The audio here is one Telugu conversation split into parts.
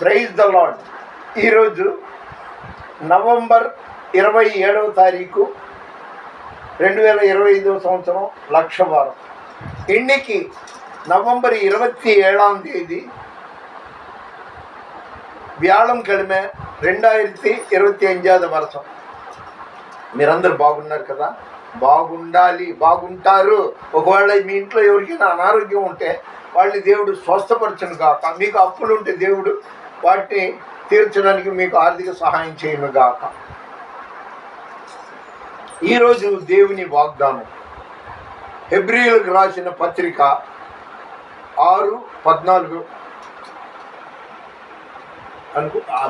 Praise the lord. ఈరోజు నవంబర్ 27వ తారీఖు 2025 సంవత్సరం లక్షవారం. இன்னைக்கு நவம்பர் 27ஆம் தேதி వ్యాళంకిழமை 2025 வருஷం. మీరందరూ బాగున్నారు కదా? బాగుండాలి, బాగుంటారు. ఒకవేళ మీ ఇంట్లో ఎవరికైనా అనారోగ్యం ఉంటే వాళ్ళని దేవుడు స్వస్థపరచును గాక. మీకు అప్పులు ఉంటే దేవుడు వాటిని తీర్చడానికి మీకు ఆర్థిక సహాయం చేయను గాక. ఈరోజు దేవుని వాగ్దానం హెబ్రీయులకు రాసిన పత్రిక 6:14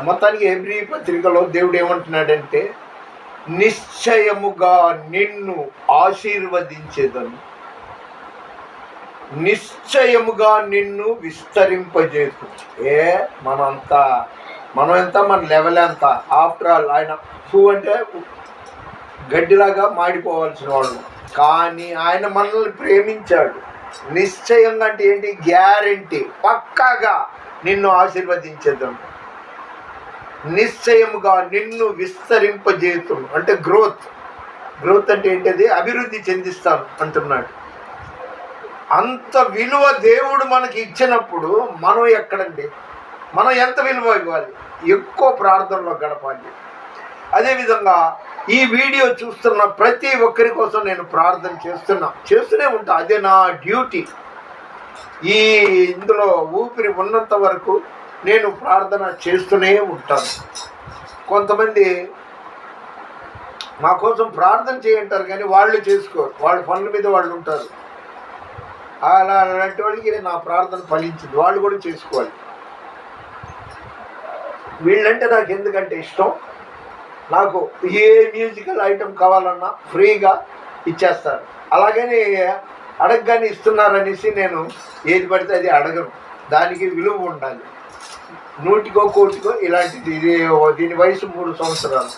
మొత్తానికి హెబ్రీ పత్రికలో దేవుడు ఏమంటున్నాడంటే, నిశ్చయముగా నిన్ను ఆశీర్వదించేదను, నిశ్చయముగా నిన్ను విస్తరింపజేసు. మనం ఎంత మన లెవెల్ ఎంత? ఆఫ్టర్ ఆల్ ఆయన అంటే గడ్డిలాగా మాడిపోవాల్సిన వాళ్ళు, కానీ ఆయన మనల్ని ప్రేమించాడు. నిశ్చయంగా అంటే ఏంటి? గ్యారెంటీ, పక్కాగా నిన్ను ఆశీర్వదించేదను, నిశ్చయముగా నిన్ను విస్తరింపజేతును. అంటే గ్రోత్ అంటే ఏంటది? అభివృద్ధి చెందిస్తాను అంటున్నాడు. అంత విలువ దేవుడు మనకి ఇచ్చినప్పుడు మనం ఎక్కడండి? మనం ఎంత విలువ ఇవ్వాలి? ఎక్కువ ప్రార్థనలో గడపాలి. అదేవిధంగా ఈ వీడియో చూస్తున్న ప్రతి ఒక్కరి కోసం నేను ప్రార్థన చేస్తూనే ఉంటా. అదే నా డ్యూటీ. ఇందులో ఊపిరి ఉన్నంత వరకు నేను ప్రార్థన చేస్తూనే ఉంటాను. కొంతమంది మా కోసం ప్రార్థన చేయంటారు, కానీ వాళ్ళు చేసుకోరు, వాళ్ళ పనుల మీద వాళ్ళు ఉంటారు. అలాంటి వాళ్ళకి నా ప్రార్థన ఫలించింది, వాళ్ళు కూడా చేసుకోవాలి. వీళ్ళంటే నాకు ఎందుకంటే ఇష్టం. నాకు ఏ మ్యూజికల్ ఐటెం కావాలన్నా ఫ్రీగా ఇచ్చేస్తారు. అలాగని అడగగానే ఇస్తున్నారనేసి నేను ఏది పడితే అది అడగను. దానికి విలువ ఉండాలి. 100కో 1,00,00,000కో ఇలాంటిది. దీని వయసు 3 సంవత్సరాలు.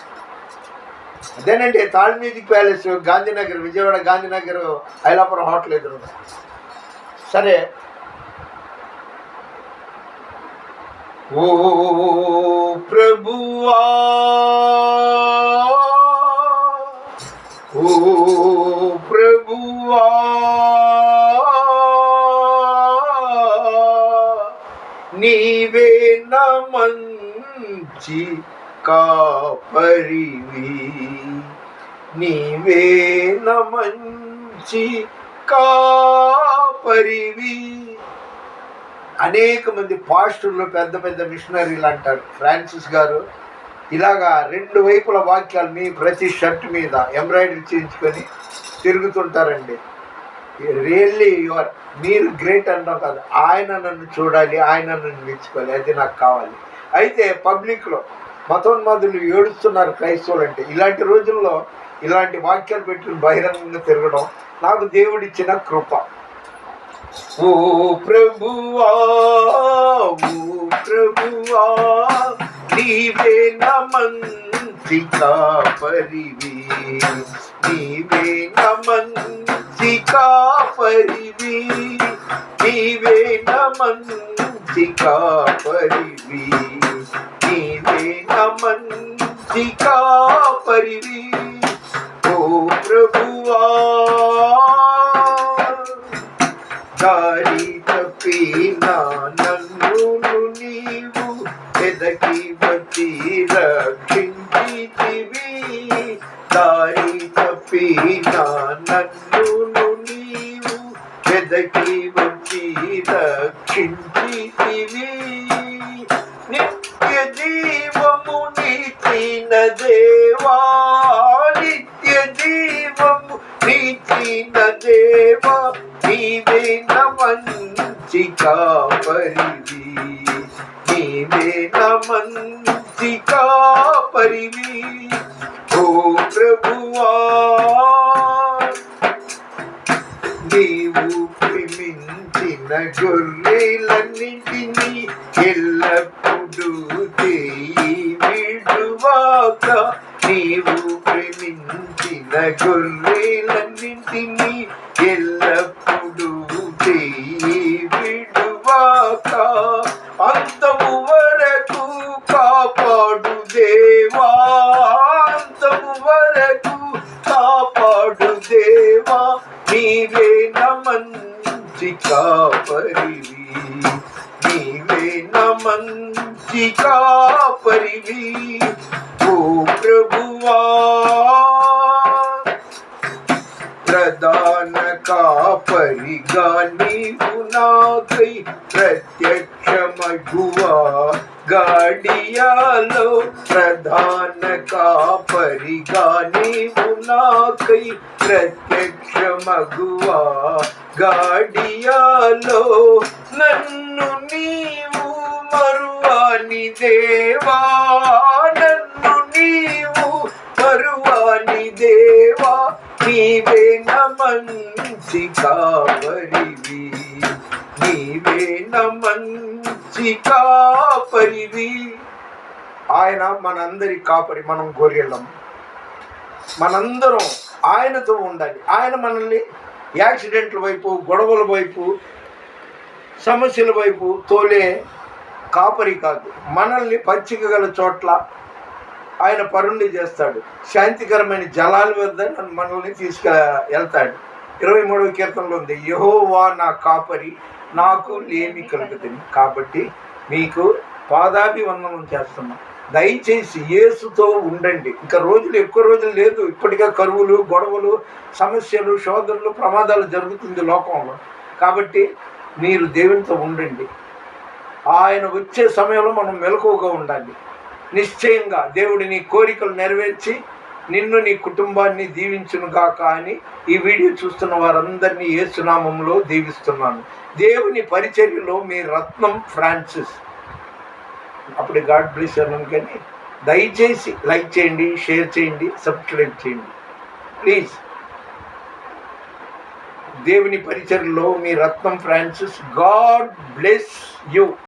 అదేనంటే Taal music palace, Gandhinagar, Vijayawada Gandhinagar, Ailapuram hotel ఎదురు. సరే, ఓ ప్రభువా, ఓ ప్రభువా, నీవే నా మంచి కాపరివి, నీవే నా మంచి కాపరివి. అనేక మంది పాస్టర్లు, పెద్ద పెద్ద మిషనరీలు అంటారు. ఫ్రాన్సిస్ గారు ఇలాగా 2 వైపుల వాక్యాలు మీ ప్రతి షర్ట్ మీద ఎంబ్రాయిడరీ చేయించుకొని తిరుగుతుంటారండి. రియల్లీ మీరు గ్రేట్ అంటాం కాదు, ఆయన నన్ను చూడాలి, ఆయన నన్ను మెచ్చుకోవాలి, అది నాకు కావాలి. అయితే పబ్లిక్లో మతోన్మాదులు ఏడుస్తున్నారు క్రైస్తవులు అంటే. ఇలాంటి రోజుల్లో ఇలాంటి వాక్యాలు పెట్టుకుని బహిరంగంగా తిరగడం నాకు దేవుడిచ్చిన కృప. ఓ ప్రభువా, ఓ ప్రభువా, నీవే నా మంచి కాపరివి, నీవే నా మంచి కాపరివి, నీవే నా మంచి కాపరివి, నీవే నా మంచి కాపరివి. ఓ ప్రభువా, దారి తప్పిన నన్ను నీవు వెదకి వచ్చి రక్షించితివి, దారి తప్పిన నన్ను నీవు వెదకి వచ్చి రక్షించితివి, నిత్య జీవము నీచిన దేవా, నిత్య జీవము నీచిన దేవా, నీవే నా మంచి కాపరివి, నీవే నా మంచి కాపరివి. ఓ ప్రభువా, నీవు ప్రేమించిన గొర్రెలన్నింటినీ ఎల్లప్పుడూ చేయి విడువాక, నీవు ప్రేమించిన గొర్రెలన్నింటినీ ఎల్లప్పుడూ చేయి విడువాక, అంతము మంచి కాపరివి, నీవే నా మంచి కాపరివి ఓ ప్రభువా. ప్రధాన కాపరిగా నీవు నాకై ప్రత్యక్షమగువా గాడియాలో. ప్రధాన కాపరిగా నీవు నాకై ప్రత్యక్షమగువా గాడియాలో. నన్ను నీవు మరువాని దేవా, నన్ను నీవు మరువాని దేవా, నీవే నా మంచి కాపరివి, నీవే నా మంచి కాపరివి. ఆయన మనందరి కాపరి, మనం గొర్రెలం. మనందరం ఆయనతో ఉండాలి. ఆయన మనల్ని యాక్సిడెంట్ల వైపు, గొడవల వైపు, సమస్యల వైపు తోలే కాపరి కాదు. మనల్ని పచ్చిక గల చోట్ల ఆయన పరుండి చేస్తాడు. శాంతికరమైన జలాల వద్ద మనల్ని వెళ్తాడు. 23వ కీర్తనలో ఉంది, యెహోవా నా కాపరి, నాకు లేమి కలుగుతుంది. కాబట్టి మీకు పాదాభివందనం చేస్తున్నాం. దయచేసి యేసుతో ఉండండి. ఇంకా ఎక్కువ రోజులు లేదు. ఇప్పటికే కరువులు, గొడవలు, సమస్యలు, శోధనలు, ప్రమాదాలు జరుగుతుంది లోకంలో. కాబట్టి మీరు దేవునితో ఉండండి. ఆయన వచ్చే సమయంలో మనం మెలకువగా ఉండాలి. నిశ్చయంగా దేవుడి నీ కోరికలు నెరవేర్చి నిన్ను, నీ కుటుంబాన్ని దీవించునుగాక అని ఈ వీడియో చూస్తున్న వారందరినీ యేసు నామములో దీవిస్తున్నాను. దేవుని పరిచర్యలో మీ రత్నం ఫ్రాన్సిస్. అప్పుడు గాడ్ బ్లెస్ యు. కానీ దయచేసి లైక్ చేయండి, షేర్ చేయండి, సబ్స్క్రైబ్ చేయండి ప్లీజ్. దేవుని పరిచర్యలో మీ రత్నం ఫ్రాన్సిస్. God bless you.